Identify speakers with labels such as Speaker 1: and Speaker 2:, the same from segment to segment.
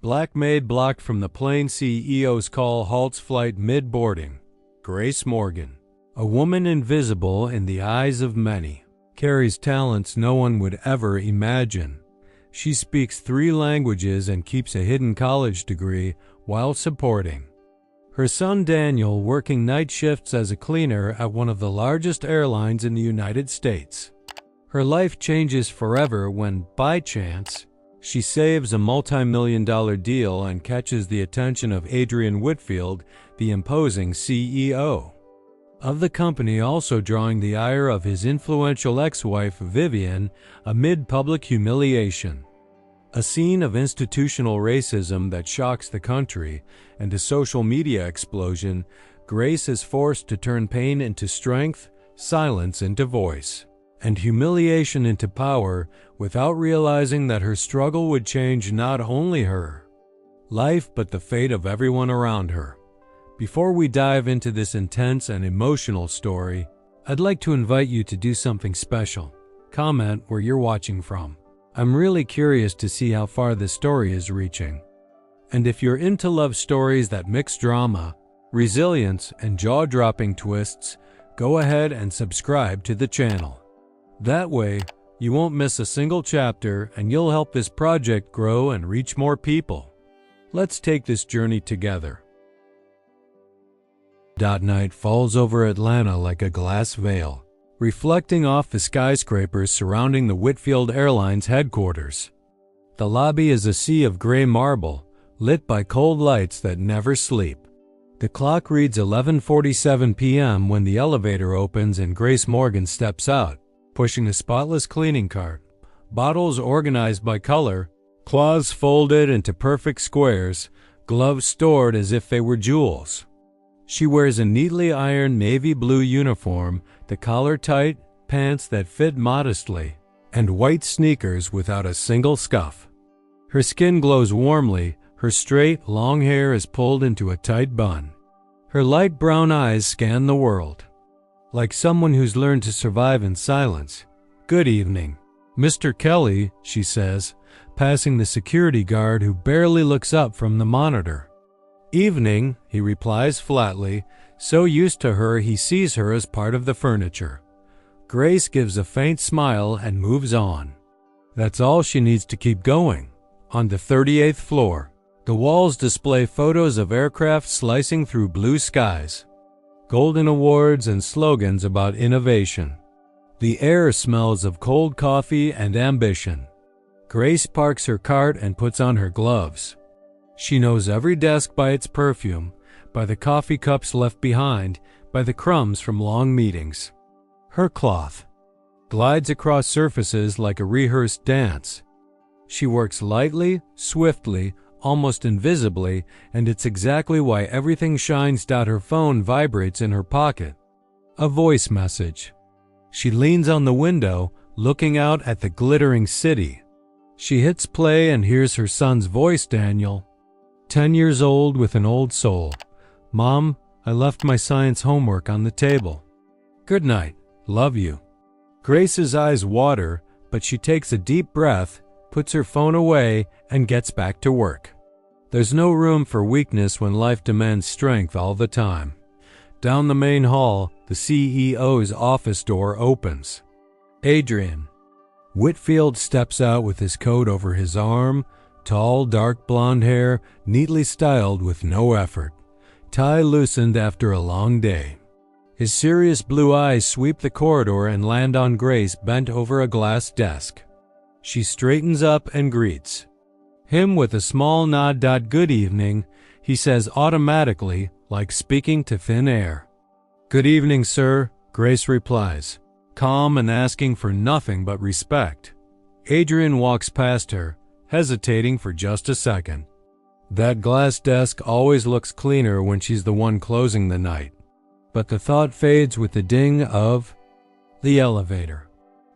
Speaker 1: Black Maid blocked from the plane CEO's call halts flight mid-boarding. Grace Morgan, a woman invisible in the eyes of many, carries talents no one would ever imagine. She speaks 3 languages and keeps a hidden college degree while supporting her son Daniel, working night shifts as a cleaner at one of the largest airlines in the United States. Her life changes forever when, by chance, she saves a multi-million-dollar deal and catches the attention of Adrian Whitfield, the imposing CEO of the company, also drawing the ire of his influential ex-wife Vivian amid public humiliation. A scene of institutional racism that shocks the country, and a social media explosion. Grace is forced to turn pain into strength, silence into voice, and humiliation into power, without realizing that her struggle would change not only her life but the fate of everyone around her. Before we dive into this intense and emotional story, I'd like to invite you to do something special. Comment where you're watching from. I'm really curious to see how far this story is reaching. And if you're into love stories that mix drama, resilience, and jaw-dropping twists, go ahead and subscribe to the channel. That way, you won't miss a single chapter and you'll help this project grow and reach more people. Let's take this journey together. Night falls over Atlanta like a glass veil, reflecting off the skyscrapers surrounding the Whitfield Airlines headquarters. The lobby is a sea of gray marble, lit by cold lights that never sleep. The clock reads 11:47 p.m. when the elevator opens and Grace Morgan steps out, pushing a spotless cleaning cart, bottles organized by color, claws folded into perfect squares, gloves stored as if they were jewels. She wears a neatly ironed navy blue uniform, the collar tight, pants that fit modestly, and white sneakers without a single scuff. Her skin glows warmly, her straight, long hair is pulled into a tight bun. Her light brown eyes scan the world, like someone who's learned to survive in silence. "Good evening, Mr. Kelly," she says, passing the security guard who barely looks up from the monitor. "Evening," he replies flatly, so used to her he sees her as part of the furniture. Grace gives a faint smile and moves on. That's all she needs to keep going. On the 38th floor, the walls display photos of aircraft slicing through blue skies, golden awards and slogans about innovation. The air smells of cold coffee and ambition. Grace parks her cart and puts on her gloves. She knows every desk by its perfume, by the coffee cups left behind, by the crumbs from long meetings. Her cloth glides across surfaces like a rehearsed dance. She works lightly, swiftly, almost invisibly, and it's exactly why everything shines. Her phone vibrates in her pocket. A voice message. She leans on the window, looking out at the glittering city. She hits play and hears her son's voice. "Daniel, 10 years old with an old soul. Mom, I left my science homework on the table. Good night. Love you." Grace's eyes water, but she takes a deep breath, puts her phone away, and gets back to work. There's no room for weakness when life demands strength all the time. Down the main hall, the CEO's office door opens. Adrian Whitfield steps out with his coat over his arm, tall, dark blonde hair, neatly styled with no effort, tie loosened after a long day. His serious blue eyes sweep the corridor and land on Grace bent over a glass desk. She straightens up and greets him with a small nod. "Good evening," he says automatically, like speaking to thin air. "Good evening, sir," Grace replies, calm and asking for nothing but respect. Adrian walks past her, hesitating for just a second. That glass desk always looks cleaner when she's the one closing the night. But the thought fades with the ding of the elevator.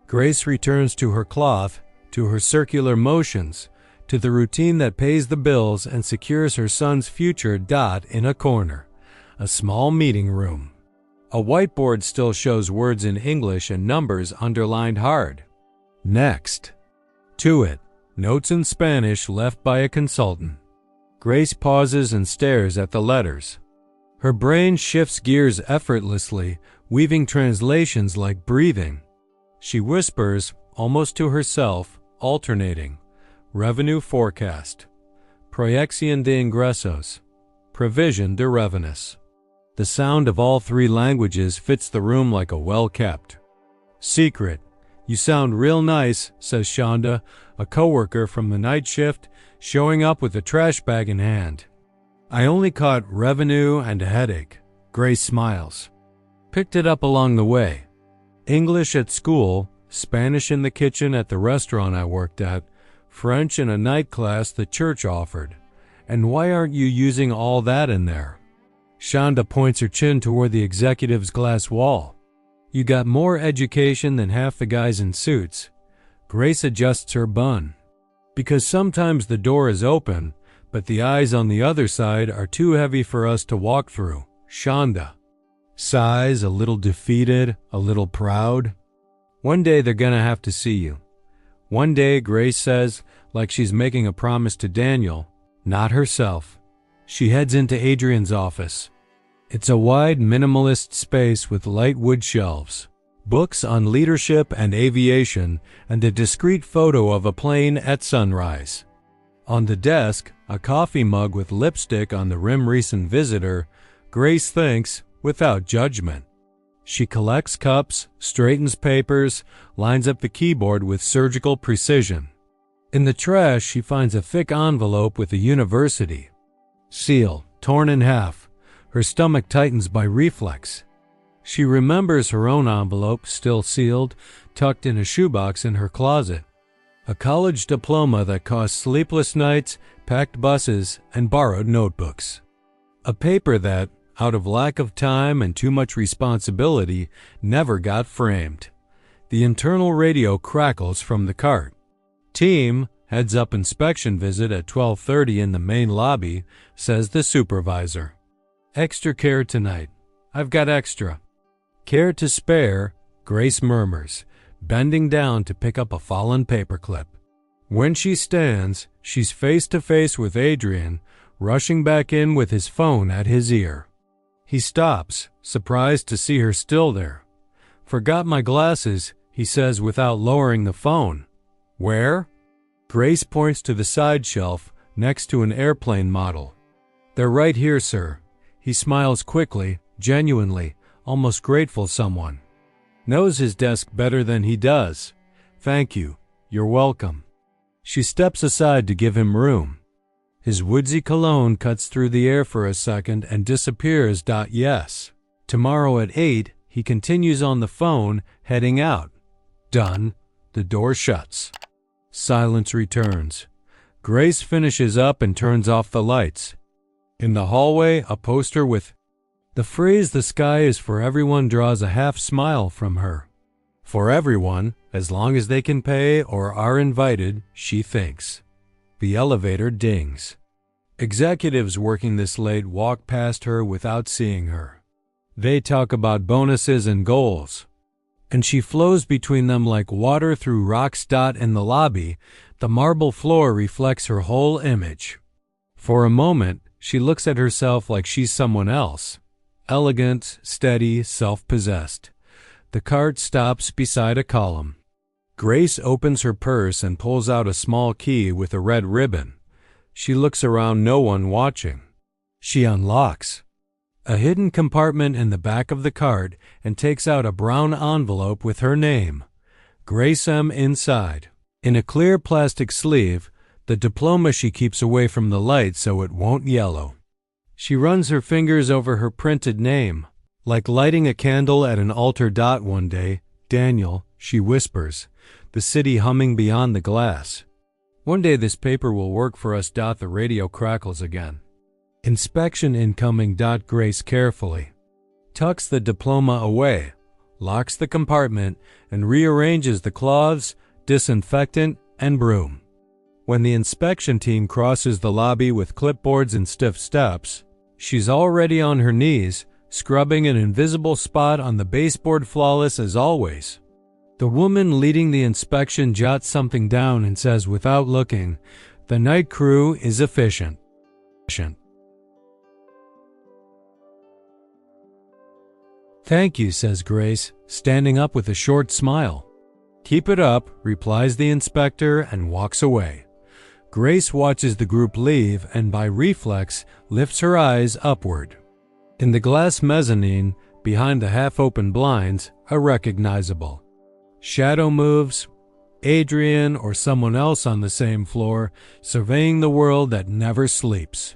Speaker 1: Grace returns to her cloth, to her circular motions, to the routine that pays the bills and secures her son's future. In a corner, a small meeting room. A whiteboard still shows words in English and numbers underlined hard. Next to it, notes in Spanish left by a consultant. Grace pauses and stares at the letters. Her brain shifts gears effortlessly, weaving translations like breathing. She whispers, almost to herself, alternating. Revenue forecast. Proyección de ingresos. Prevision de revenues. The sound of all three languages fits the room like a well-kept secret. You sound real nice, says Shonda, a coworker from the night shift, showing up with a trash bag in hand. I only caught revenue and a headache. Grace smiles. Picked it up along the way. English at school, Spanish in the kitchen at the restaurant I worked at, French in a night class the church offered. And why aren't you using all that in there? Shonda points her chin toward the executive's glass wall. You got more education than half the guys in suits. Grace adjusts her bun. Because sometimes the door is open, but the eyes on the other side are too heavy for us to walk through. Shonda sighs, a little defeated, a little proud. One day they're gonna have to see you. One day, Grace says, like she's making a promise to Daniel, not herself. She heads into Adrian's office. It's a wide, minimalist space with light wood shelves, books on leadership and aviation, and a discreet photo of a plane at sunrise. On the desk, a coffee mug with lipstick on the rim. Recent visitor, Grace thinks, without judgment. She collects cups, straightens papers, lines up the keyboard with surgical precision. In the trash, she finds a thick envelope with a university seal, torn in half. Her stomach tightens by reflex. She remembers her own envelope, still sealed, tucked in a shoebox in her closet. A college diploma that cost sleepless nights, packed buses, and borrowed notebooks. A paper that, out of lack of time and too much responsibility, never got framed. The internal radio crackles from the cart. Team, heads up inspection visit at 12:30 in the main lobby, says the supervisor. Extra care tonight. I've got extra. Care to spare, Grace murmurs, bending down to pick up a fallen paperclip. When she stands, she's face to face with Adrian, rushing back in with his phone at his ear. He stops, surprised to see her still there. Forgot my glasses, he says without lowering the phone. Where? Grace points to the side shelf next to an airplane model. They're right here, sir. He smiles quickly, genuinely, almost grateful someone knows his desk better than he does. Thank you. You're welcome. She steps aside to give him room. His woodsy cologne cuts through the air for a second and disappears. Yes. Tomorrow at 8, he continues on the phone, heading out. Done. The door shuts. Silence returns. Grace finishes up and turns off the lights. In the hallway, a poster with the phrase "the sky is for everyone" draws a half smile from her. For everyone, as long as they can pay or are invited, she thinks. The elevator dings. Executives working this late walk past her without seeing her. They talk about bonuses and goals, and she flows between them like water through rocks. In the lobby, the marble floor reflects her whole image. For a moment, she looks at herself like she's someone else. Elegant, steady, self-possessed. The cart stops beside a column. Grace opens her purse and pulls out a small key with a red ribbon. She looks around, no one watching. She unlocks a hidden compartment in the back of the cart and takes out a brown envelope with her name, Grace M. inside. In a clear plastic sleeve, the diploma she keeps away from the light so it won't yellow. She runs her fingers over her printed name, like lighting a candle at an altar. One day, Daniel, she whispers, the city humming beyond the glass. One day this paper will work for us. The radio crackles again. Inspection incoming. Grace carefully tucks the diploma away, locks the compartment, and rearranges the cloths, disinfectant, and broom. When the inspection team crosses the lobby with clipboards and stiff steps, she's already on her knees, scrubbing an invisible spot on the baseboard, flawless as always. The woman leading the inspection jots something down and says without looking, "The night crew is efficient." "Thank you," says Grace, standing up with a short smile. "Keep it up," replies the inspector and walks away. Grace watches the group leave and by reflex lifts her eyes upward. In the glass mezzanine, behind the half-open blinds, a recognizable shadow moves. Adrian or someone else on the same floor, surveying the world that never sleeps.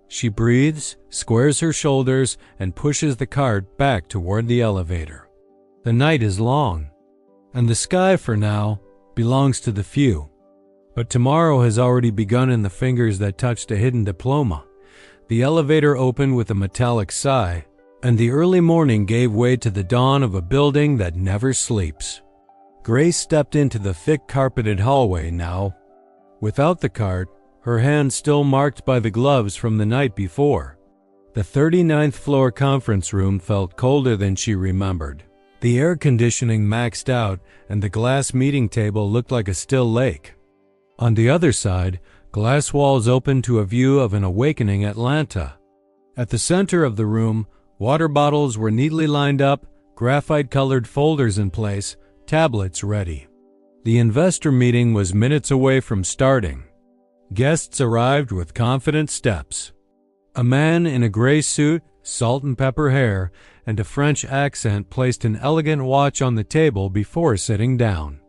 Speaker 1: She breathes, squares her shoulders, and pushes the cart back toward the elevator. The night is long, and the sky, for now, belongs to the few. But tomorrow has already begun in the fingers that touched a hidden diploma. The elevator opened with a metallic sigh, and the early morning gave way to the dawn of a building that never sleeps. Grace stepped into the thick carpeted hallway now. Without the cart, her hands still marked by the gloves from the night before. The 39th floor conference room felt colder than she remembered. The air conditioning maxed out, and the glass meeting table looked like a still lake. On the other side, glass walls opened to a view of an awakening Atlanta. At the center of the room, water bottles were neatly lined up, graphite-colored folders in place, tablets ready. The investor meeting was minutes away from starting. Guests arrived with confident steps. A man in a gray suit, salt and pepper hair, and a French accent placed an elegant watch on the table before sitting down.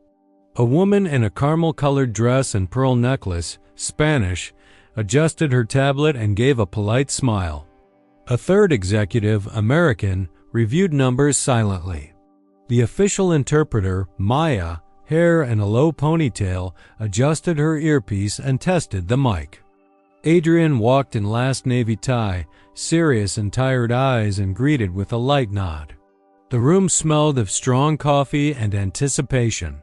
Speaker 1: A woman in a caramel-colored dress and pearl necklace, Spanish, adjusted her tablet and gave a polite smile. A third executive, American, reviewed numbers silently. The official interpreter, Maya, hair in a low ponytail, adjusted her earpiece and tested the mic. Adrian walked in last navy tie, serious and tired eyes, and greeted with a light nod. The room smelled of strong coffee and anticipation.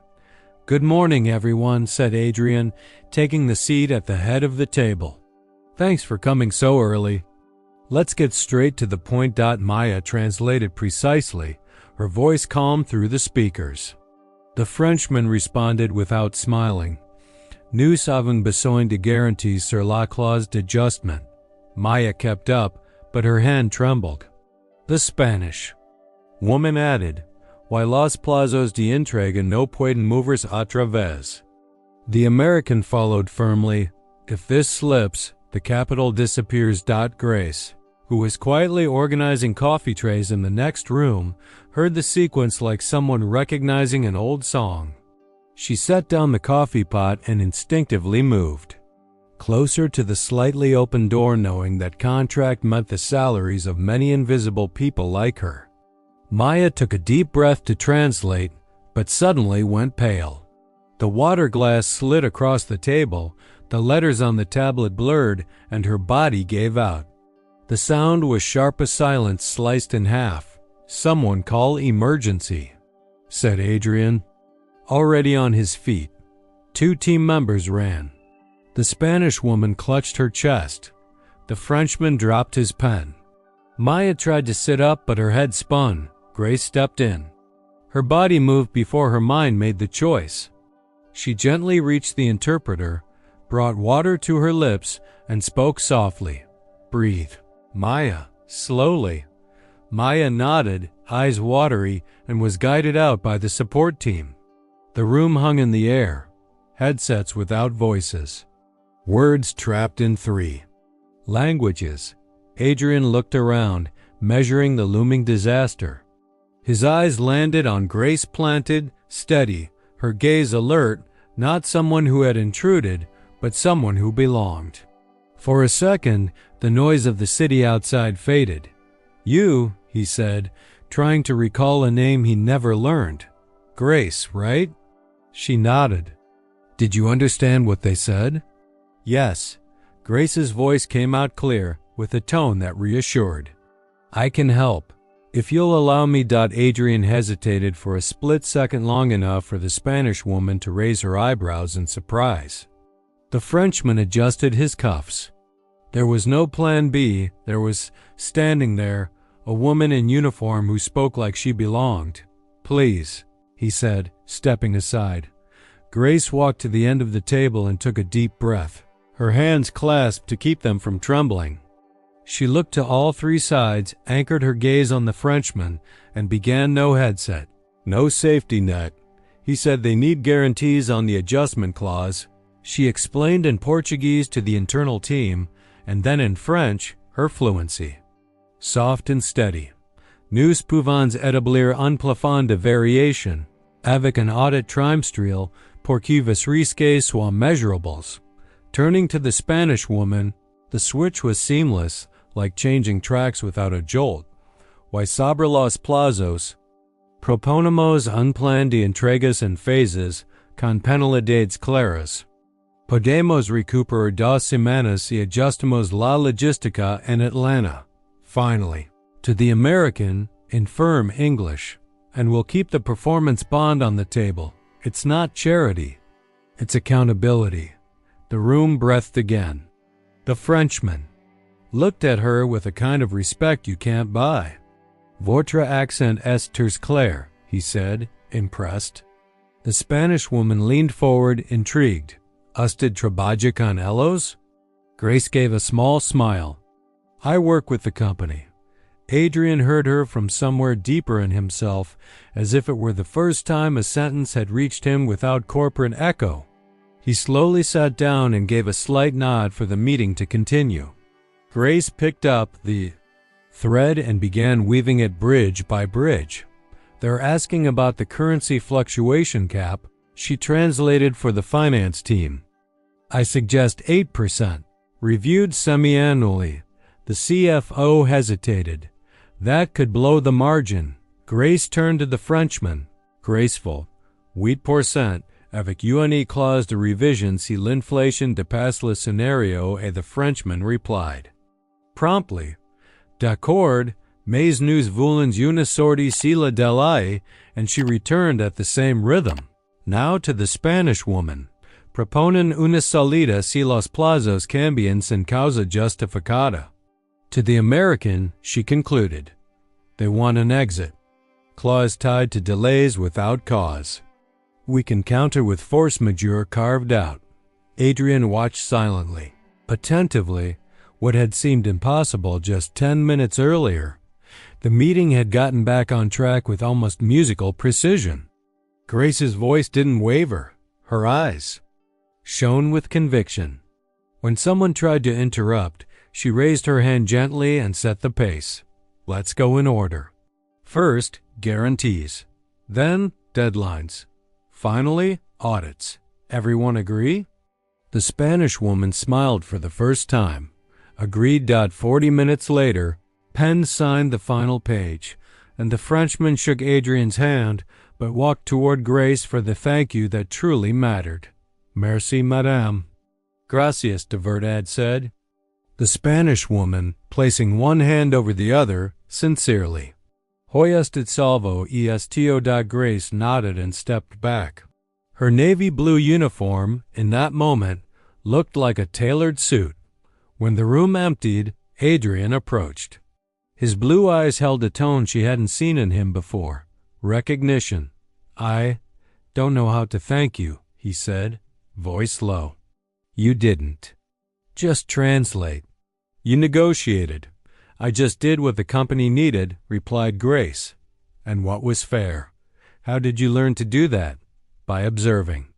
Speaker 1: "Good morning, everyone," said Adrian, taking the seat at the head of the table. "Thanks for coming so early." "Let's get straight to the point." Maya translated precisely, her voice calm through the speakers. The Frenchman responded without smiling. "Nous avons besoin de garanties sur la clause d'adjustment." Maya kept up, but her hand trembled. The Spanish woman added, "Y los plazos de entrega no pueden moverse a través." The American followed firmly, "If this slips, the capital disappears." Grace, who was quietly organizing coffee trays in the next room, heard the sequence like someone recognizing an old song. She set down the coffee pot and instinctively moved closer to the slightly open door, knowing that contract meant the salaries of many invisible people like her. Maya took a deep breath to translate, but suddenly went pale. The water glass slid across the table, the letters on the tablet blurred, and her body gave out. The sound was sharp as silence sliced in half. "Someone call emergency," said Adrian. Already on his feet, 2 team members ran. The Spanish woman clutched her chest. The Frenchman dropped his pen. Maya tried to sit up, but her head spun. Grace stepped in. Her body moved before her mind made the choice. She gently reached the interpreter, brought water to her lips, and spoke softly. "Breathe." "Maya." Slowly. Maya nodded, eyes watery, and was guided out by the support team. The room hung in the air, headsets without voices. Words trapped in 3 languages. Adrian looked around, measuring the looming disaster. His eyes landed on Grace, planted, steady, her gaze alert, not someone who had intruded, but someone who belonged. For a second, the noise of the city outside faded. "You," he said, trying to recall a name he never learned. "Grace, right?" She nodded. "Did you understand what they said?" "Yes." Grace's voice came out clear, with a tone that reassured. "I can help. If you'll allow me." Adrian hesitated for a split second, long enough for the Spanish woman to raise her eyebrows in surprise. The Frenchman adjusted his cuffs. There was no plan B. There was, standing there, a woman in uniform who spoke like she belonged. "Please," he said, stepping aside. Grace walked to the end of the table and took a deep breath. her hands clasped to keep them from trembling. She looked to all three sides, anchored her gaze on the Frenchman, and began no headset, no safety net. He said they need guarantees on the adjustment clause. She explained in Portuguese to the internal team, and then in French, her fluency. Soft and steady. Nous pouvons établir un plafond de variation, avec un audit trimestriel, pour que vos risques soient measurables. Turning to the Spanish woman, the switch was seamless, like changing tracks without a jolt. Y sobre los plazos, proponemos un plan de entregas en phases, con penalidades claras. Podemos recuperar 2 semanas si ajustamos la logística en Atlanta. Finally, to the American, in firm English, and we'll keep the performance bond on the table. It's not charity. It's accountability. The room breathed again. The Frenchman looked at her with a kind of respect you can't buy. Votre accent est très clair, he said, impressed. The Spanish woman leaned forward, intrigued. Usted trabaja con ellos? Grace gave a small smile. I work with the company. Adrian heard her from somewhere deeper in himself, as if it were the first time a sentence had reached him without corporate echo. He slowly sat down and gave a slight nod for the meeting to continue. Grace picked up the thread and began weaving it bridge by bridge. They're asking about the currency fluctuation cap. She translated for the finance team. I suggest 8%, reviewed semi-annually. The CFO hesitated. That could blow the margin. Grace turned to the Frenchman. Graceful. 8%, avec une clause de révision si l'inflation dépasse le scénario, et the Frenchman replied promptly, D'accord, mais nous voulons une sortie si la délai, and she returned at the same rhythm. Now to the Spanish woman. Proponen una salida si los plazos cambian sin causa justificada. To the American, she concluded. They want an exit. Clause tied to delays without cause. We can counter with force majeure carved out. Adrian watched silently, attentively, what had seemed impossible just 10 minutes earlier. The meeting had gotten back on track with almost musical precision. Grace's voice didn't waver. Her eyes shone with conviction. When someone tried to interrupt, she raised her hand gently and set the pace. Let's go in order. First, guarantees. Then, deadlines. Finally, audits. Everyone agree? The Spanish woman smiled for the first time. Agreed. 40 minutes later, Penn signed the final page, and the Frenchman shook Adrian's hand, but walked toward Grace for the thank you that truly mattered. Merci, madame. Gracias, de verdad said. The Spanish woman, placing one hand over the other, sincerely. Hoy usted salvo y estio. Grace nodded and stepped back. Her navy blue uniform, in that moment, looked like a tailored suit. When the room emptied, Adrian approached. His blue eyes held a tone she hadn't seen in him before. Recognition. I don't know how to thank you, he said, voice low. You didn't. Just translate. You negotiated. I just did what the company needed, replied Grace. And what was fair? How did you learn to do that? By observing.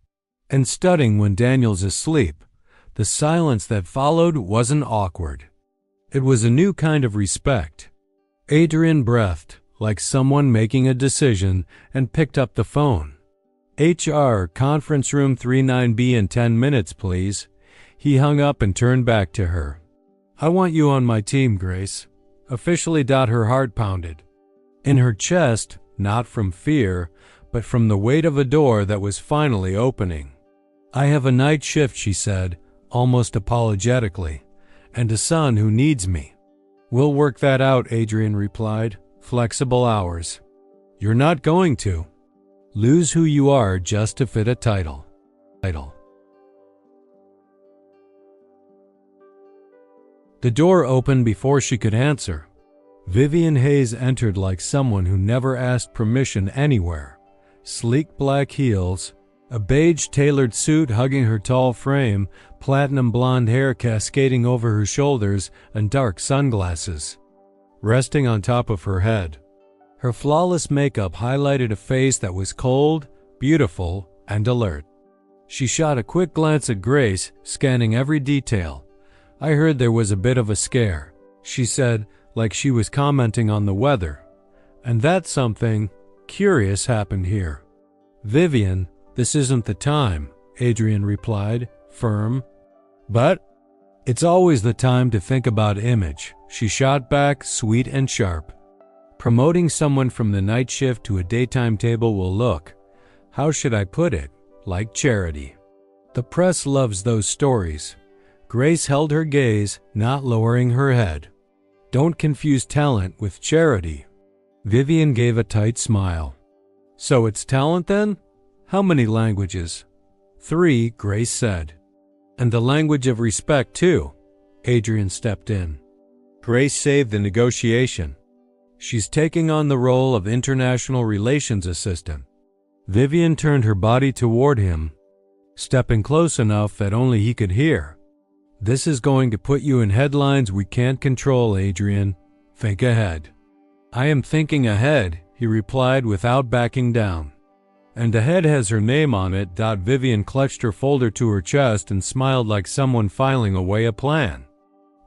Speaker 1: And studying when Daniel's asleep. The silence that followed wasn't awkward. It was a new kind of respect. Adrian breathed, like someone making a decision, and picked up the phone. HR, conference room 39B in 10 minutes, please. He hung up and turned back to her. I want you on my team, Grace. Officially. Her heart pounded. In her chest, not from fear, but from the weight of a door that was finally opening. I have a night shift, she said, almost apologetically, and a son who needs me. We'll work that out, Adrian replied. Flexible hours. You're not going to lose who you are just to fit a title. The door opened before she could answer. Vivian Hayes entered like someone who never asked permission anywhere. Sleek black heels, A beige-tailored suit hugging her tall frame, platinum blonde hair cascading over her shoulders, and dark sunglasses resting on top of her head. Her flawless makeup highlighted a face that was cold, beautiful, and alert. She shot a quick glance at Grace, scanning every detail. "I heard there was a bit of a scare," she said, like she was commenting on the weather. "And that something curious happened here." "Vivian, this isn't the time," Adrian replied, firm. "But it's always the time to think about image," she shot back, sweet and sharp. "Promoting someone from the night shift to a daytime table will look, how should I put it, like charity. The press loves those stories." Grace held her gaze, not lowering her head. "Don't confuse talent with charity." Vivian gave a tight smile. "So it's talent then? How many languages?" "3, Grace said. "And the language of respect too." Adrian stepped in. Grace saved the negotiation. "She's taking on the role of international relations assistant." Vivian turned her body toward him, stepping close enough that only he could hear. "This is going to put you in headlines we can't control, Adrian. Think ahead." "I am thinking ahead," he replied without backing down. "And ahead has her name on it." Vivian clutched her folder to her chest and smiled like someone filing away a plan.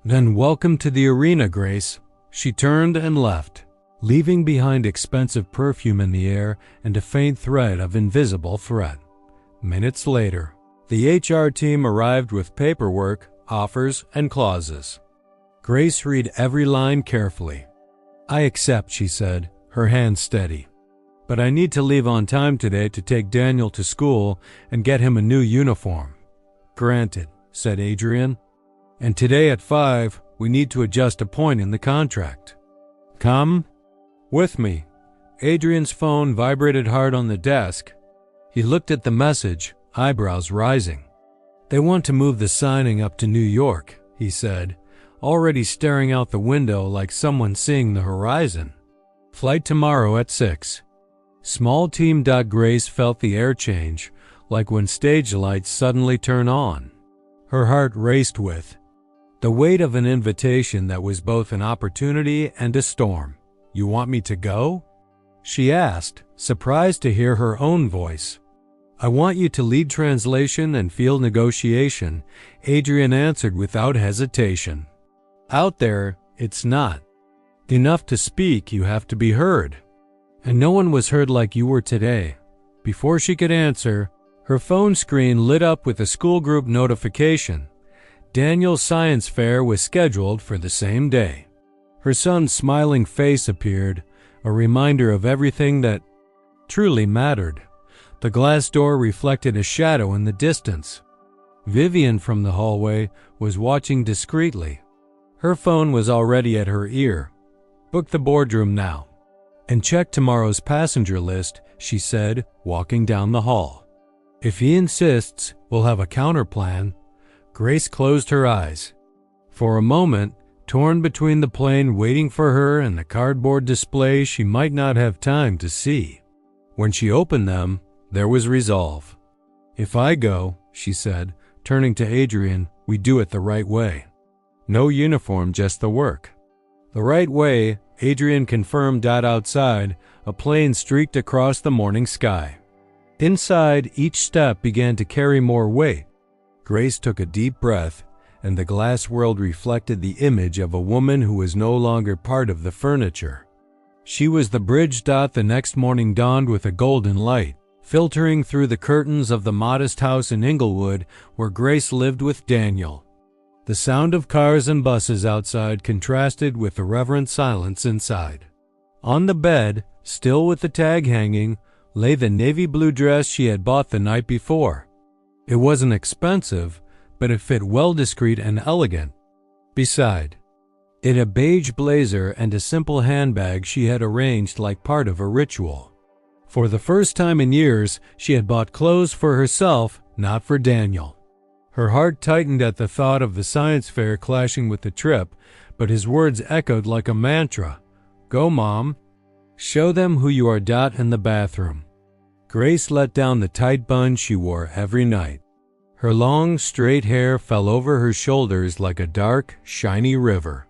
Speaker 1: "Then welcome to the arena, Grace." She turned and left, leaving behind expensive perfume in the air and a faint thread of invisible threat. Minutes later, the HR team arrived with paperwork, offers, and clauses. Grace read every line carefully. "I accept," she said, her hand steady. "But I need to leave on time today to take Daniel to school and get him a new uniform." "Granted," said Adrian. "And today at 5, we need to adjust a point in the contract." "Come with me." Adrian's phone vibrated hard on the desk. He looked at the message, eyebrows rising. "They want to move the signing up to New York," he said, already staring out the window like someone seeing the horizon. "Flight tomorrow at 6. Small team. Grace felt the air change, like when stage lights suddenly turn on. Her heart raced with the weight of an invitation that was both an opportunity and a storm. "You want me to go?" she asked, surprised to hear her own voice. "I want you to lead translation and field negotiation," Adrian answered without hesitation. "Out there, it's not enough to speak, you have to be heard. And no one was heard like you were today." Before she could answer, her phone screen lit up with a school group notification. Daniel's science fair was scheduled for the same day. Her son's smiling face appeared, a reminder of everything that truly mattered. The glass door reflected a shadow in the distance. Vivian from the hallway was watching discreetly. Her phone was already at her ear. "Book the boardroom now. And check tomorrow's passenger list," she said, walking down the hall. "If he insists, we'll have a counterplan." Grace closed her eyes. For a moment, torn between the plane waiting for her and the cardboard display she might not have time to see. When she opened them, there was resolve. "If I go," she said, turning to Adrian, "we do it the right way. No uniform, just the work." "The right way," Adrian confirmed. Outside, a plane streaked across the morning sky. Inside, each step began to carry more weight. Grace took a deep breath, and the glass world reflected the image of a woman who was no longer part of the furniture. She was the bridge. The next morning dawned with a golden light, filtering through the curtains of the modest house in Inglewood where Grace lived with Daniel. The sound of cars and buses outside contrasted with the reverent silence inside. On the bed, still with the tag hanging, lay the navy blue dress she had bought the night before. It wasn't expensive, but it fit well, discreet and elegant. Beside it, a beige blazer and a simple handbag she had arranged like part of a ritual. For the first time in years, she had bought clothes for herself, not for Daniel. Her heart tightened at the thought of the science fair clashing with the trip, but his words echoed like a mantra. "Go, Mom. Show them who you are." In the bathroom, Grace let down the tight bun she wore every night. Her long, straight hair fell over her shoulders like a dark, shiny river.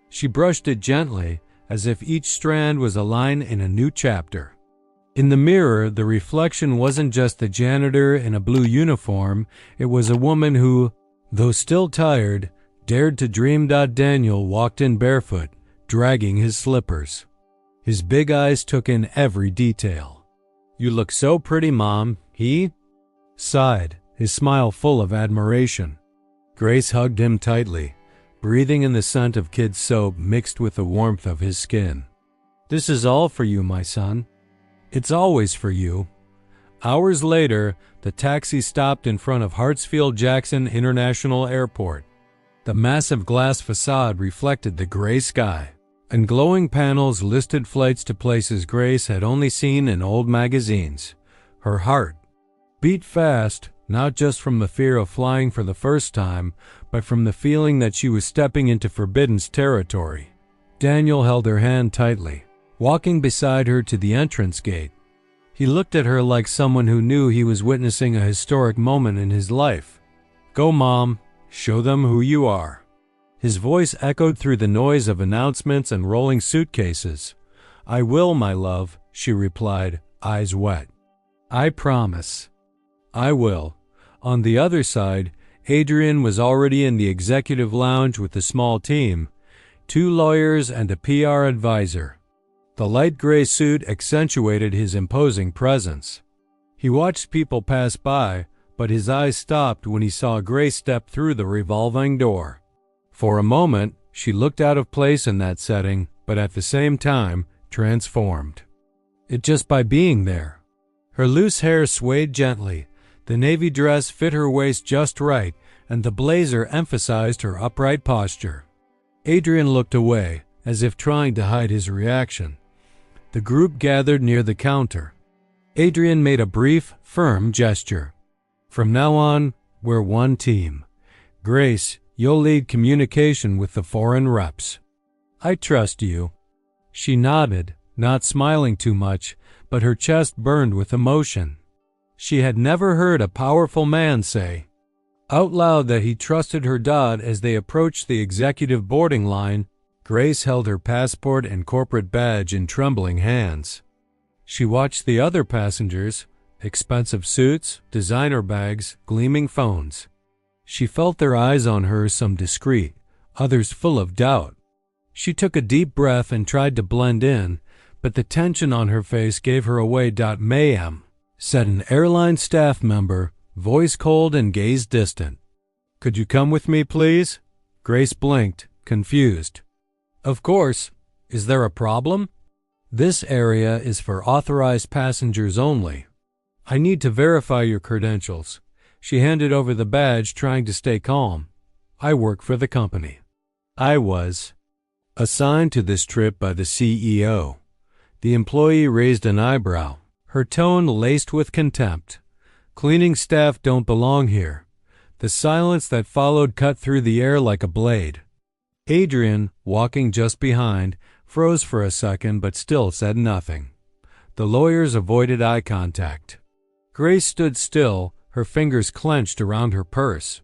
Speaker 1: She brushed it gently, as if each strand was a line in a new chapter. In the mirror, the reflection wasn't just the janitor in a blue uniform, it was a woman who, though still tired, dared to dream. Daniel walked in barefoot, dragging his slippers. His big eyes took in every detail. "You look so pretty, Mom," he sighed, his smile full of admiration. Grace hugged him tightly, breathing in the scent of kid soap mixed with the warmth of his skin. "This is all for you, my son. It's always for you." Hours later, the taxi stopped in front of Hartsfield-Jackson International Airport. The massive glass facade reflected the gray sky, and glowing panels listed flights to places Grace had only seen in old magazines. Her heart beat fast, not just from the fear of flying for the first time, but from the feeling that she was stepping into forbidden territory. Daniel held her hand tightly, walking beside her to the entrance gate. He looked at her like someone who knew he was witnessing a historic moment in his life. "Go, Mom. Show them who you are." His voice echoed through the noise of announcements and rolling suitcases. "I will, my love," she replied, eyes wet. "I promise." "I will." On the other side, Adrian was already in the executive lounge with a small team, 2 lawyers and a PR advisor. The light gray suit accentuated his imposing presence. He watched people pass by, but his eyes stopped when he saw Grace step through the revolving door. For a moment, she looked out of place in that setting, but at the same time, transformed. It just by being there. Her loose hair swayed gently, the navy dress fit her waist just right, and the blazer emphasized her upright posture. Adrian looked away, as if trying to hide his reaction. The group gathered near the counter. Adrian made a brief, firm gesture. "From now on, we're one team. Grace, you'll lead communication with the foreign reps. I trust you." She nodded, not smiling too much, but her chest burned with emotion. She had never heard a powerful man say out loud that he trusted her. As they approached the executive boarding line, Grace held her passport and corporate badge in trembling hands. She watched the other passengers, expensive suits, designer bags, gleaming phones. She felt their eyes on her, some discreet, others full of doubt. She took a deep breath and tried to blend in, but the tension on her face gave her away. "Ma'am," said an airline staff member, voice cold and gaze distant. "Could you come with me, please?" Grace blinked, confused. "Of course. Is there a problem?" "This area is for authorized passengers only. I need to verify your credentials." She handed over the badge, trying to stay calm. "I work for the company. I was assigned to this trip by the CEO." The employee raised an eyebrow, her tone laced with contempt. "Cleaning staff don't belong here." The silence that followed cut through the air like a blade. Adrian, walking just behind, froze for a second but still said nothing. The lawyers avoided eye contact. Grace stood still, her fingers clenched around her purse.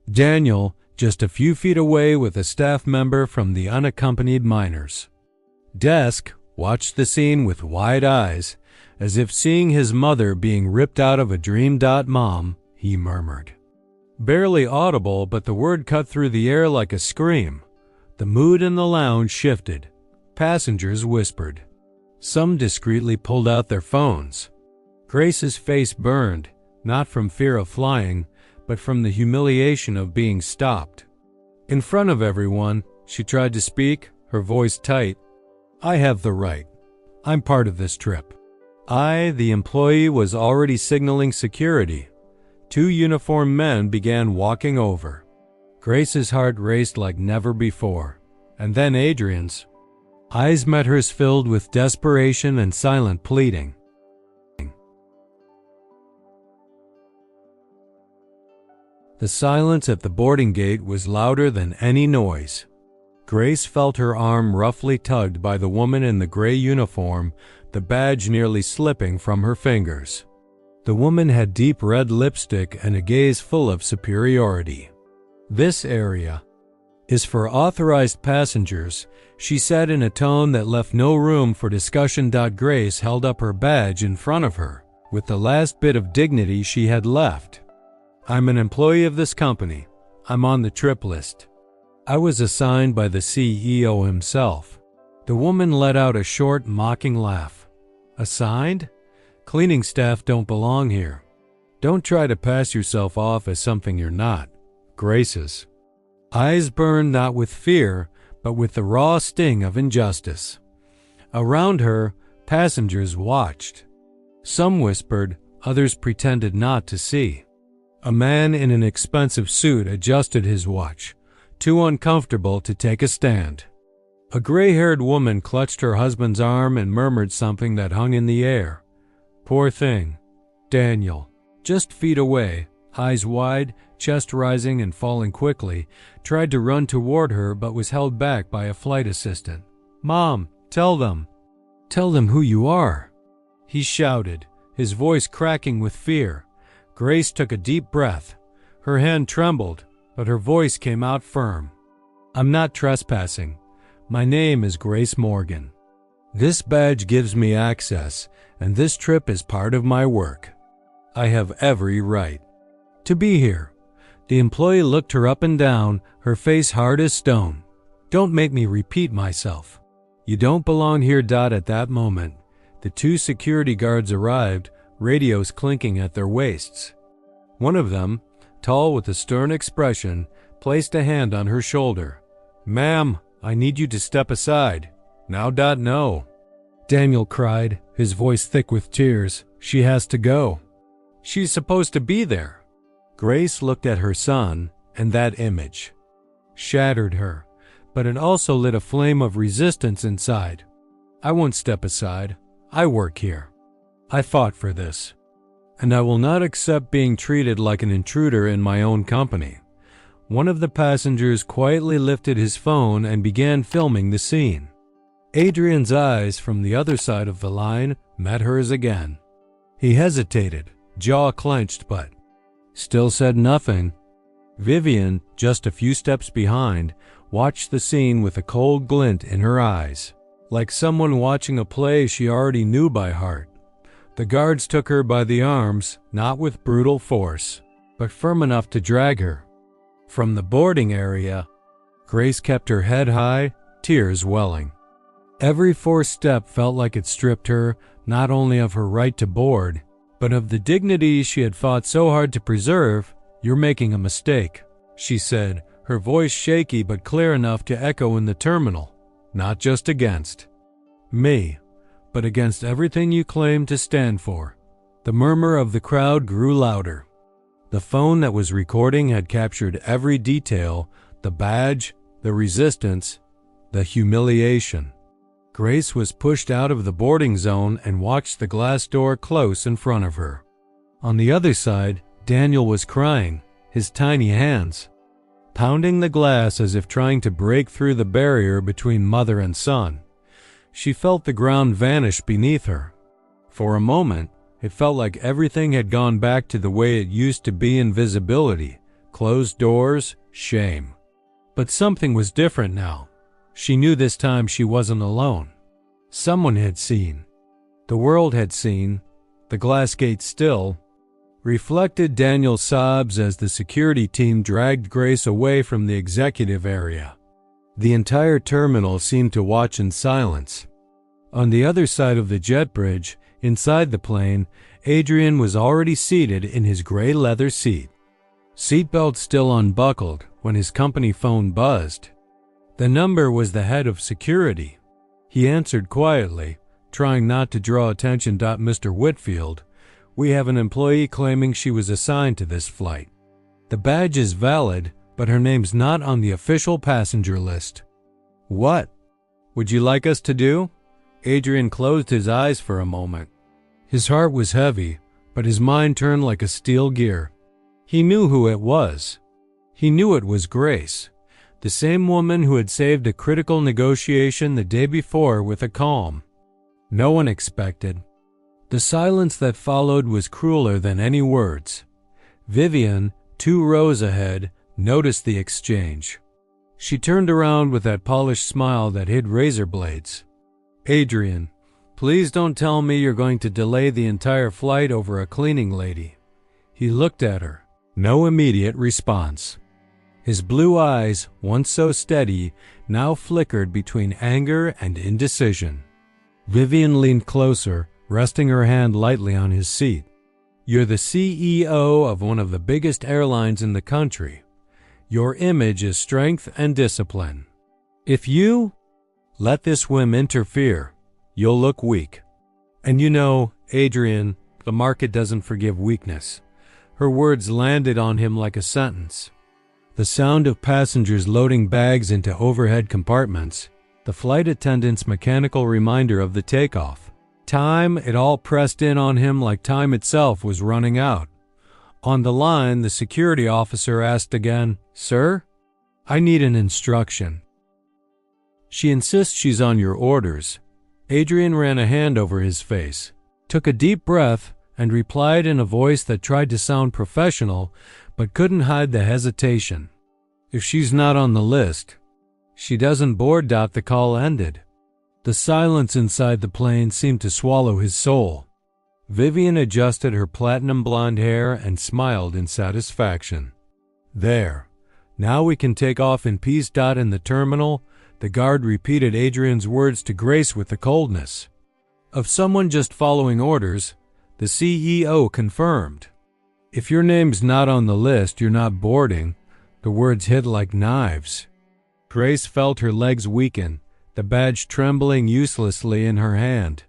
Speaker 1: Daniel, just a few feet away with a staff member from the unaccompanied minors. Desk watched the scene with wide eyes, as if seeing his mother being ripped out of a dream. "Mom," he murmured. Barely audible, but the word cut through the air like a scream. The mood in the lounge shifted. Passengers whispered. Some discreetly pulled out their phones. Grace's face burned, not from fear of flying, but from the humiliation of being stopped. In front of everyone, she tried to speak, her voice tight. "I have the right. I'm part of this trip." The employee, was already signaling security. 2 uniformed men began walking over. Grace's heart raced like never before, and then Adrian's. Eyes met hers, filled with desperation and silent pleading. The silence at the boarding gate was louder than any noise. Grace felt her arm roughly tugged by the woman in the gray uniform, the badge nearly slipping from her fingers. The woman had deep red lipstick and a gaze full of superiority. "This area is for authorized passengers," she said in a tone that left no room for discussion. Grace held up her badge in front of her, with the last bit of dignity she had left. "I'm an employee of this company. I'm on the trip list. I was assigned by the CEO himself." The woman let out a short, mocking laugh. "Assigned? Cleaning staff don't belong here. Don't try to pass yourself off as something you're not." Grace's eyes burned not with fear, but with the raw sting of injustice. Around her, passengers watched. Some whispered, others pretended not to see. A man in an expensive suit adjusted his watch, too uncomfortable to take a stand. A gray-haired woman clutched her husband's arm and murmured something that hung in the air. "Poor thing." Daniel, just feet away, eyes wide, chest rising and falling quickly, tried to run toward her but was held back by a flight assistant. "Mom, tell them who you are," he shouted, his voice cracking with fear. Grace took a deep breath. Her hand trembled, but her voice came out firm. "I'm not trespassing. My name is Grace Morgan. This badge gives me access, and this trip is part of my work. I have every right to be here." The employee looked her up and down, her face hard as stone. "Don't make me repeat myself. You don't belong here." At that moment, the two security guards arrived, radios clinking at their waists. One of them, tall with a stern expression, placed a hand on her shoulder. "Ma'am, I need you to step aside. Now. No." Daniel cried, his voice thick with tears. "She has to go. She's supposed to be there." Grace looked at her son, and that image shattered her, but it also lit a flame of resistance inside. "I won't step aside. I work here. I fought for this. And I will not accept being treated like an intruder in my own company." One of the passengers quietly lifted his phone and began filming the scene. Adrian's eyes from the other side of the line met hers again. He hesitated, jaw clenched, but still said nothing. Vivian, just a few steps behind, watched the scene with a cold glint in her eyes, like someone watching a play she already knew by heart. The guards took her by the arms, not with brutal force, but firm enough to drag her. From the boarding area, Grace kept her head high, tears welling. Every forced step felt like it stripped her not only of her right to board, but of the dignity she had fought so hard to preserve. "You're making a mistake," she said, her voice shaky but clear enough to echo in the terminal. "Not just against me, but against everything you claim to stand for." The murmur of the crowd grew louder. The phone that was recording had captured every detail: the badge, the resistance, the humiliation. Grace was pushed out of the boarding zone and watched the glass door close in front of her. On the other side, Daniel was crying, his tiny hands pounding the glass as if trying to break through the barrier between mother and son. She felt the ground vanish beneath her. For a moment, it felt like everything had gone back to the way it used to be: invisibility, closed doors, shame. But something was different now. She knew this time she wasn't alone. Someone had seen. The world had seen. The glass gate still reflected Daniel's sobs as the security team dragged Grace away from the executive area. The entire terminal seemed to watch in silence. On the other side of the jet bridge, inside the plane, Adrian was already seated in his gray leather seat. Seatbelt still unbuckled when his company phone buzzed. The number was the head of security. He answered quietly, trying not to draw attention. "Mr. Whitfield, we have an employee claiming she was assigned to this flight. The badge is valid, but her name's not on the official passenger list." "What would you like us to do?" Adrian closed his eyes for a moment. His heart was heavy, but his mind turned like a steel gear. He knew who it was. He knew it was Grace, the same woman who had saved a critical negotiation the day before with a calm no one expected. The silence that followed was crueler than any words. Vivian, 2 rows ahead, noticed the exchange. She turned around with that polished smile that hid razor blades. "Adrian, please don't tell me you're going to delay the entire flight over a cleaning lady." He looked at her. No immediate response. His blue eyes, once so steady, now flickered between anger and indecision. Vivian leaned closer, resting her hand lightly on his seat. "You're the CEO of one of the biggest airlines in the country. Your image is strength and discipline. If you let this whim interfere, you'll look weak. And you know, Adrian, the market doesn't forgive weakness." Her words landed on him like a sentence. The sound of passengers loading bags into overhead compartments, the flight attendant's mechanical reminder of the takeoff. Time, it all pressed in on him like time itself was running out. On the line, the security officer asked again, "Sir, I need an instruction." "She insists she's on your orders." Adrian ran a hand over his face, took a deep breath, and replied in a voice that tried to sound professional but couldn't hide the hesitation. "If she's not on the list, she doesn't board." The call ended. The silence inside the plane seemed to swallow his soul. Vivian adjusted her platinum blonde hair and smiled in satisfaction. "There. Now we can take off in peace." In the terminal, the guard repeated Adrian's words to Grace with the coldness of someone just following orders. The CEO confirmed. "If your name's not on the list, you're not boarding." The words hit like knives. Grace felt her legs weaken, the badge trembling uselessly in her hand.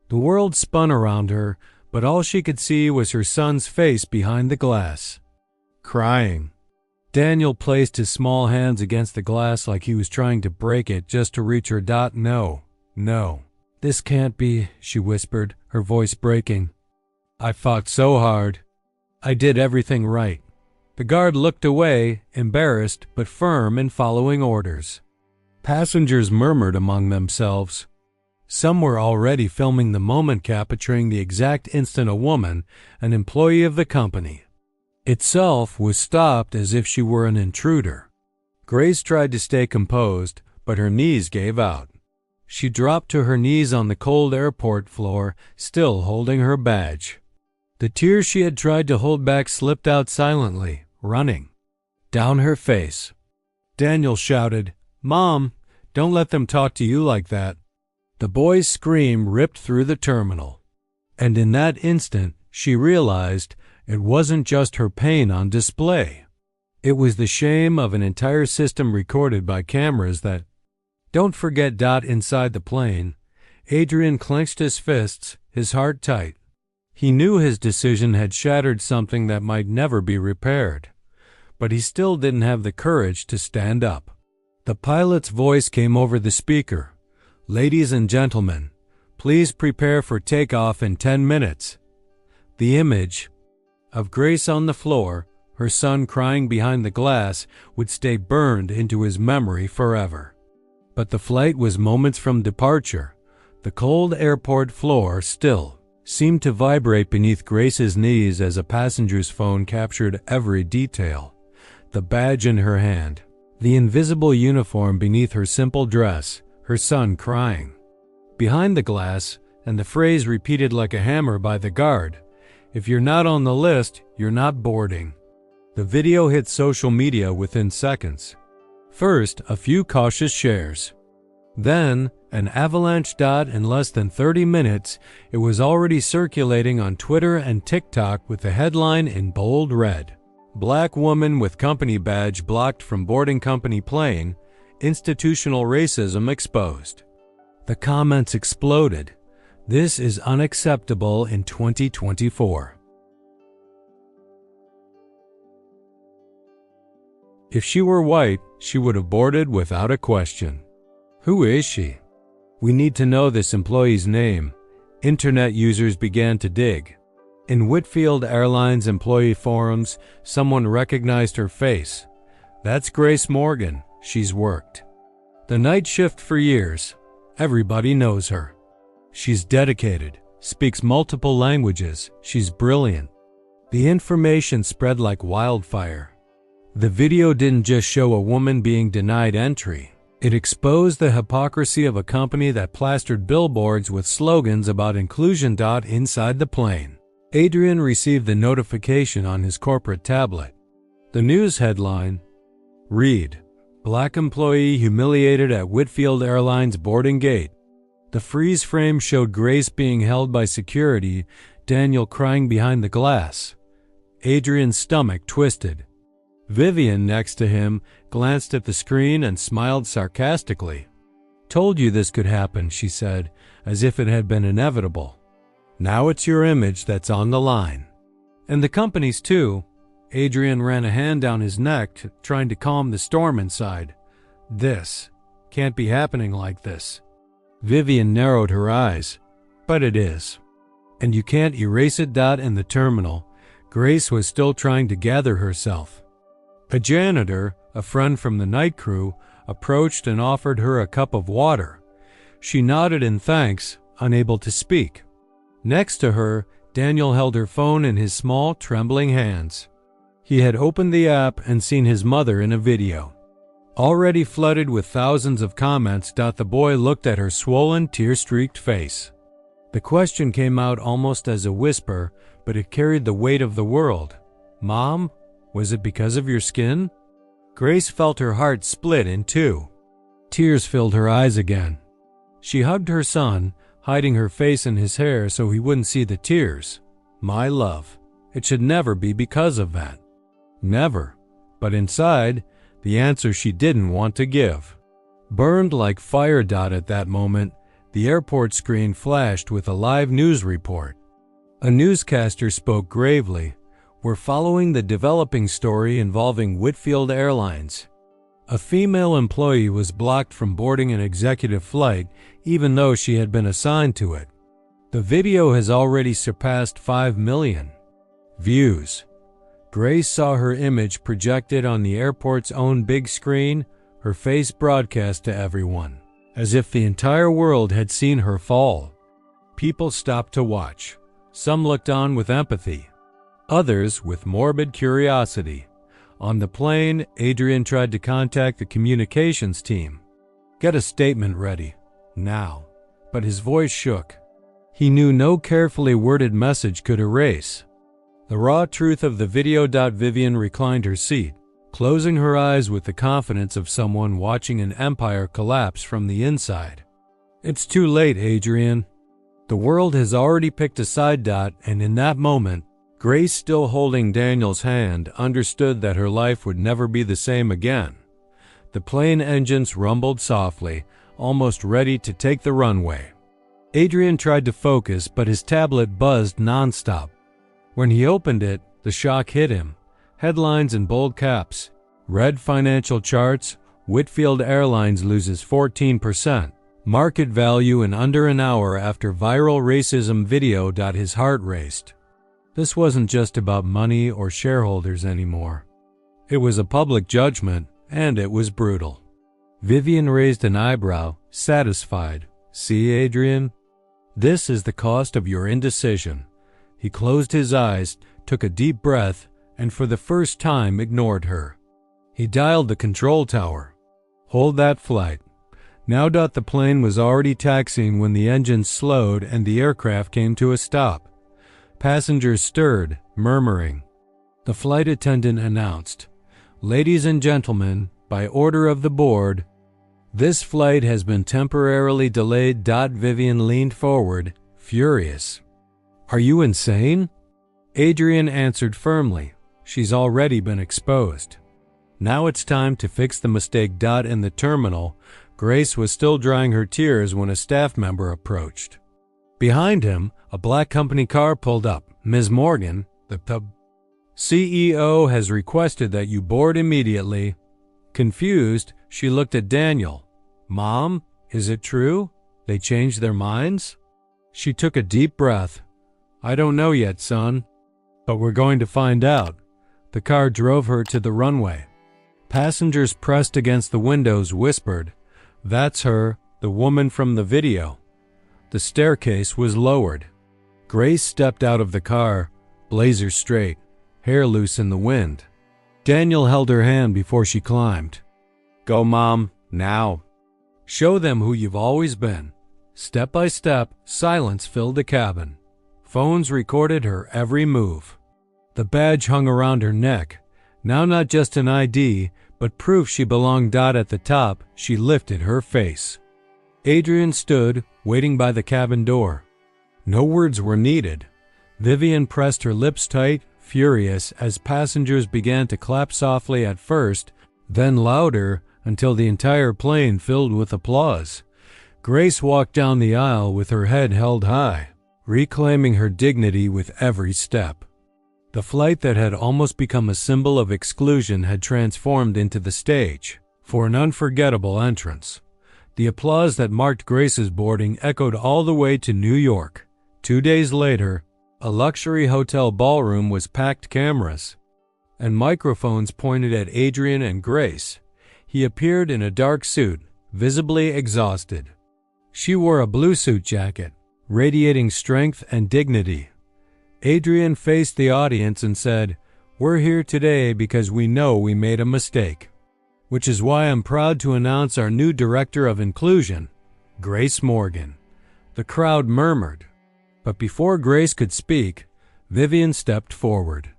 Speaker 1: The world spun around her, but all she could see was her son's face behind the glass, crying. Daniel placed his small hands against the glass like he was trying to break it just to reach her. "No, no, this can't be," she whispered, her voice breaking. "I fought so hard. I did everything right." The guard looked away, embarrassed but firm in following orders. Passengers murmured among themselves. Some were already filming the moment, capturing the exact instant a woman, an employee of the company itself, was stopped as if she were an intruder. Grace tried to stay composed, but her knees gave out. She dropped to her knees on the cold airport floor, still holding her badge. The tears she had tried to hold back slipped out silently, running down her face. Daniel shouted, "Mom, don't let them talk to you like that." The boy's scream ripped through the terminal. And in that instant, she realized it wasn't just her pain on display. It was the shame of an entire system recorded by cameras that... Don't forget. Inside the plane, Adrian clenched his fists, his heart tight. He knew his decision had shattered something that might never be repaired, but he still didn't have the courage to stand up. The pilot's voice came over the speaker. "Ladies and gentlemen, please prepare for takeoff in 10 minutes. The image of Grace on the floor, her son crying behind the glass, would stay burned into his memory forever. But the flight was moments from departure. The cold airport floor still seemed to vibrate beneath Grace's knees as a passenger's phone captured every detail. The badge in her hand, the invisible uniform beneath her simple dress, her son crying behind the glass, and the phrase repeated like a hammer by the guard, "If you're not on the list, you're not boarding." The video hit social media within seconds. First, a few cautious shares. Then, an avalanche. In less than 30 minutes, it was already circulating on Twitter and TikTok with the headline in bold red, "Black woman with company badge blocked from boarding company plane, institutional racism exposed." The comments exploded. This is unacceptable in 2024. If she were white, she would have boarded without a question. Who is she? We need to know this employee's name. Internet users began to dig. In Whitfield Airlines employee forums, someone recognized her face. "That's Grace Morgan. She's worked the night shift for years. Everybody knows her. She's dedicated, speaks multiple languages. She's brilliant. The information spread like wildfire. The video didn't just show a woman being denied entry. It exposed the hypocrisy of a company that plastered billboards with slogans about inclusion. Inside the plane, Adrian received the notification on his corporate tablet. The news headline read, "Black employee humiliated at Whitfield Airlines boarding gate." The freeze frame showed Grace being held by security, Daniel crying behind the glass. Adrian's stomach twisted. Vivian, next to him, glanced at the screen and smiled sarcastically. "Told you this could happen," she said, as if it had been inevitable. "Now it's your image that's on the line. And the company's too." Adrian ran a hand down his neck, trying to calm the storm inside. "This can't be happening like this." Vivian narrowed her eyes. "But it is. And you can't erase it." In the terminal, Grace was still trying to gather herself. A janitor, a friend from the night crew, approached and offered her a cup of water. She nodded in thanks, unable to speak. Next to her, Daniel held her phone in his small, trembling hands. He had opened the app and seen his mother in a video. Already flooded with thousands of comments. The boy looked at her swollen, tear-streaked face. The question came out almost as a whisper, but it carried the weight of the world. "Mom, was it because of your skin?" Grace felt her heart split in two. Tears filled her eyes again. She hugged her son, hiding her face in his hair so he wouldn't see the tears. "My love, it should never be because of that." Never. But inside, the answer she didn't want to give. Burned like fire. At that moment, the airport screen flashed with a live news report. A newscaster spoke gravely. "We're following the developing story involving Whitfield Airlines. A female employee was blocked from boarding an executive flight even though she had been assigned to it. The video has already surpassed 5 million views." Grace saw her image projected on the airport's own big screen, her face broadcast to everyone, as if the entire world had seen her fall. People stopped to watch. Some looked on with empathy, others with morbid curiosity. On the plane, Adrian tried to contact the communications team. "Get a statement ready, now." But his voice shook. He knew no carefully worded message could erase the raw truth of the video. Vivian reclined her seat, closing her eyes with the confidence of someone watching an empire collapse from the inside. "It's too late, Adrian. The world has already picked a side." And in that moment, Grace, still holding Daniel's hand, understood that her life would never be the same again. The plane engines rumbled softly, almost ready to take the runway. Adrian tried to focus, but his tablet buzzed nonstop. When he opened it, the shock hit him. Headlines in bold caps. Red financial charts. Whitfield Airlines loses 14%. Market value in under an hour after viral racism video. His heart raced. This wasn't just about money or shareholders anymore. It was a public judgment, and it was brutal. Vivian raised an eyebrow, satisfied. "See, Adrian? This is the cost of your indecision." He closed his eyes, took a deep breath, and for the first time ignored her. He dialed the control tower. "Hold that flight." Now. The plane was already taxiing when the engines slowed and the aircraft came to a stop. Passengers stirred, murmuring. The flight attendant announced, "Ladies and gentlemen, by order of the board, this flight has been temporarily delayed." Vivian leaned forward, furious. "Are you insane?" Adrian answered firmly, "She's already been exposed. Now it's time to fix the mistake." In the terminal, Grace was still drying her tears when a staff member approached. Behind him, a black company car pulled up. "Ms. Morgan, the CEO has requested that you board immediately." Confused, she looked at Daniel. "Mom, is it true? They changed their minds?" She took a deep breath. "I don't know yet, son, but we're going to find out." The car drove her to the runway. Passengers pressed against the windows whispered, "That's her, the woman from the video." The staircase was lowered. Grace stepped out of the car, blazer straight, hair loose in the wind. Daniel held her hand before she climbed. "Go, Mom, now. Show them who you've always been." Step by step, silence filled the cabin. Phones recorded her every move. The badge hung around her neck, now not just an ID, but proof she belonged. At the top, she lifted her face. Adrian stood, waiting by the cabin door. No words were needed. Vivian pressed her lips tight, furious, as passengers began to clap softly at first, then louder, until the entire plane filled with applause. Grace walked down the aisle with her head held high, reclaiming her dignity with every step. The flight that had almost become a symbol of exclusion had transformed into the stage for an unforgettable entrance. The applause that marked Grace's boarding echoed all the way to New York. 2 days later, a luxury hotel ballroom was packed cameras, and microphones pointed at Adrian and Grace. He appeared in a dark suit, visibly exhausted. She wore a blue suit jacket, radiating strength and dignity. Adrian faced the audience and said, "We're here today because we know we made a mistake, which is why I'm proud to announce our new Director of Inclusion, Grace Morgan." The crowd murmured. But before Grace could speak, Vivian stepped forward.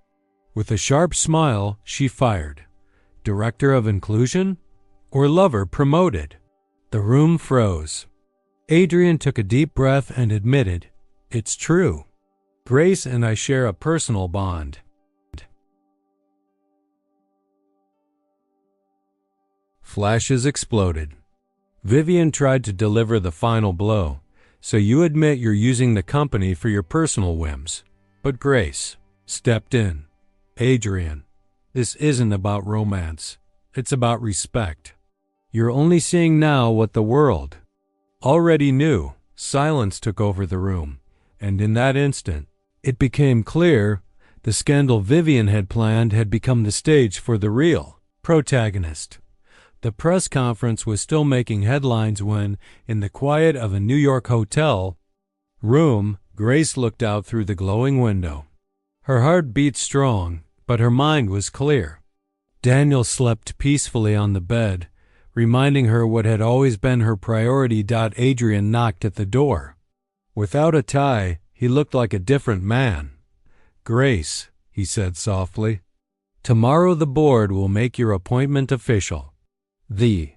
Speaker 1: With a sharp smile, she fired. Director of Inclusion? Or lover promoted? The room froze. Adrian took a deep breath and admitted, "It's true. Grace and I share a personal bond." Flashes exploded. Vivian tried to deliver the final blow. "So you admit you're using the company for your personal whims." But Grace stepped in. "Adrian, this isn't about romance. It's about respect. You're only seeing now what the world already knew." Silence took over the room, and in that instant, it became clear the scandal Vivian had planned had become the stage for the real protagonist. The press conference was still making headlines when, in the quiet of a New York hotel room, Grace looked out through the glowing window. Her heart beat strong, but her mind was clear. Daniel slept peacefully on the bed, reminding her what had always been her priority. Adrian knocked at the door. Without a tie, he looked like a different man. "Grace," he said softly, "tomorrow the board will make your appointment official. The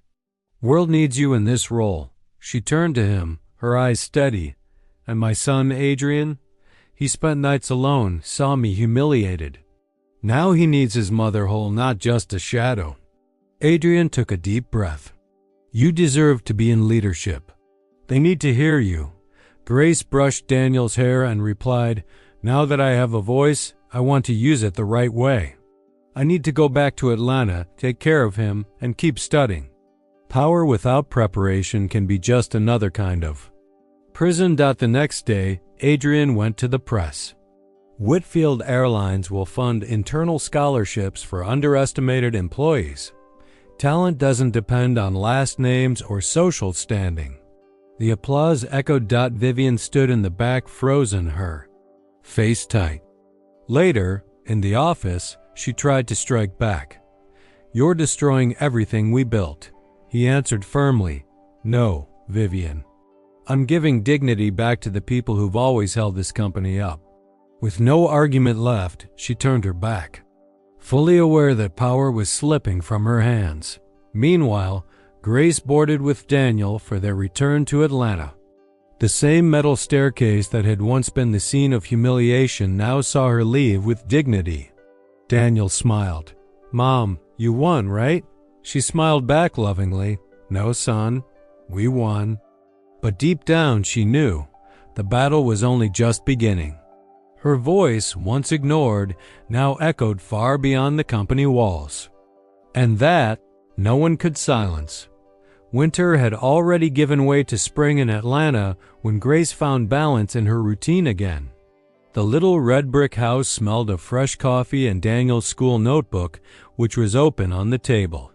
Speaker 1: world needs you in this role." She turned to him, her eyes steady. "And my son, Adrian? He spent nights alone, saw me humiliated. Now he needs his mother whole, not just a shadow." Adrian took a deep breath. "You deserve to be in leadership. They need to hear you." Grace brushed Daniel's hair and replied, "Now that I have a voice, I want to use it the right way. I need to go back to Atlanta, take care of him, and keep studying. Power without preparation can be just another kind of prison." The next day, Adrian went to the press. Whitfield Airlines will fund internal scholarships for underestimated employees. Talent doesn't depend on last names or social standing. The applause echoed. Vivian stood in the back, frozen, her face tight. Later, in the office, she tried to strike back. "You're destroying everything we built." He answered firmly, "No, Vivian. I'm giving dignity back to the people who've always held this company up." With no argument left, she turned her back, fully aware that power was slipping from her hands. Meanwhile, Grace boarded with Daniel for their return to Atlanta. The same metal staircase that had once been the scene of humiliation now saw her leave with dignity. Daniel smiled. "Mom, you won, right?" She smiled back lovingly. "No, son, we won." But deep down she knew the battle was only just beginning. Her voice, once ignored, now echoed far beyond the company walls. And that no one could silence. Winter had already given way to spring in Atlanta when Grace found balance in her routine again. The little red brick house smelled of fresh coffee and Daniel's school notebook, which was open on the table.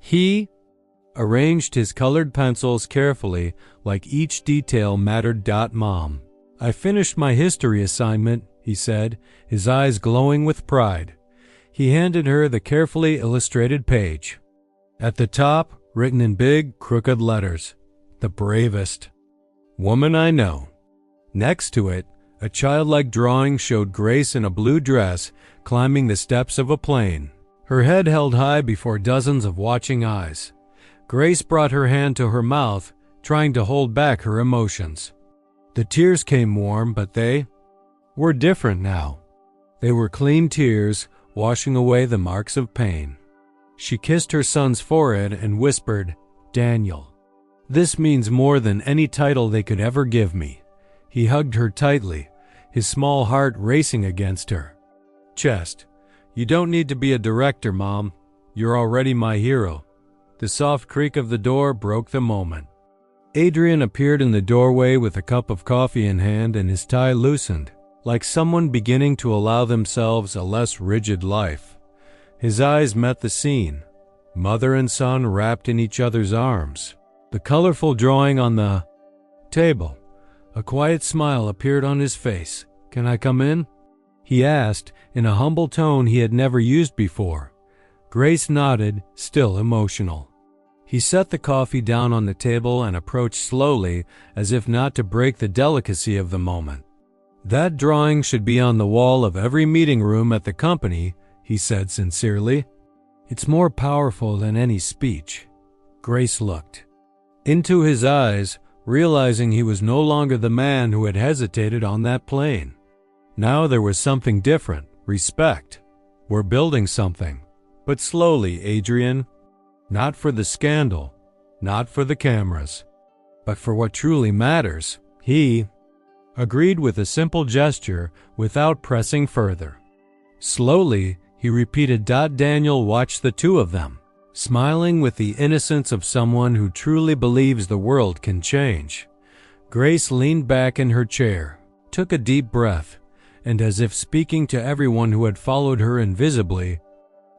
Speaker 1: He arranged his colored pencils carefully, like each detail mattered. Mom "I finished my history assignment," he said, his eyes glowing with pride. He handed her the carefully illustrated page. At the top, written in big, crooked letters, "The bravest woman I know." Next to it, a childlike drawing showed Grace in a blue dress climbing the steps of a plane, her head held high before dozens of watching eyes. Grace brought her hand to her mouth, trying to hold back her emotions. The tears came warm, but they were different now. They were clean tears, washing away the marks of pain. She kissed her son's forehead and whispered, "Daniel, this means more than any title they could ever give me." He hugged her tightly, his small heart racing against her chest. "You don't need to be a director, Mom. You're already my hero." The soft creak of the door broke the moment. Adrian appeared in the doorway with a cup of coffee in hand, and his tie loosened, like someone beginning to allow themselves a less rigid life. His eyes met the scene, mother and son wrapped in each other's arms, the colorful drawing on the table. A quiet smile appeared on his face. "Can I come in?" he asked, in a humble tone he had never used before. Grace nodded, still emotional. He set the coffee down on the table and approached slowly, as if not to break the delicacy of the moment. "That drawing should be on the wall of every meeting room at the company," he said sincerely. "It's more powerful than any speech." Grace looked into his eyes, realizing he was no longer the man who had hesitated on that plane. Now there was something different, respect. "We're building something. But slowly, Adrian. Not for the scandal, not for the cameras, but for what truly matters." He agreed with a simple gesture without pressing further. Slowly, he repeated. Daniel watched the two of them, smiling with the innocence of someone who truly believes the world can change. Grace leaned back in her chair, took a deep breath, and as if speaking to everyone who had followed her invisibly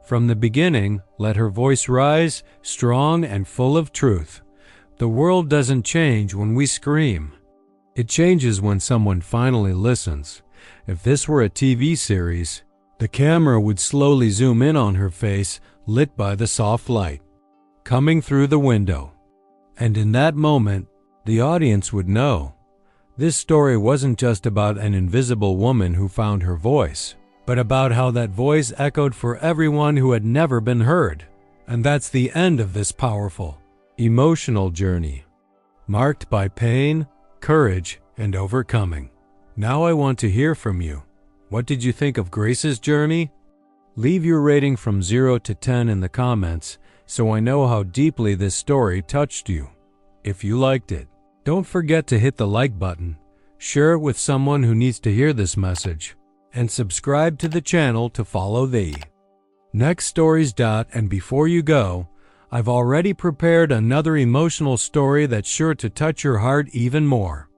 Speaker 1: from the beginning, let her voice rise, strong and full of truth. "The world doesn't change when we scream. It changes when someone finally listens." If this were a TV series, the camera would slowly zoom in on her face, lit by the soft light coming through the window. And in that moment, the audience would know. This story wasn't just about an invisible woman who found her voice, but about how that voice echoed for everyone who had never been heard. And that's the end of this powerful, emotional journey, marked by pain, courage, and overcoming. Now I want to hear from you. What did you think of Grace's journey? Leave your rating from 0 to 10 in the comments so I know how deeply this story touched you. If you liked it, don't forget to hit the like button, share it with someone who needs to hear this message, and subscribe to the channel to follow the next stories. And before you go, I've already prepared another emotional story that's sure to touch your heart even more.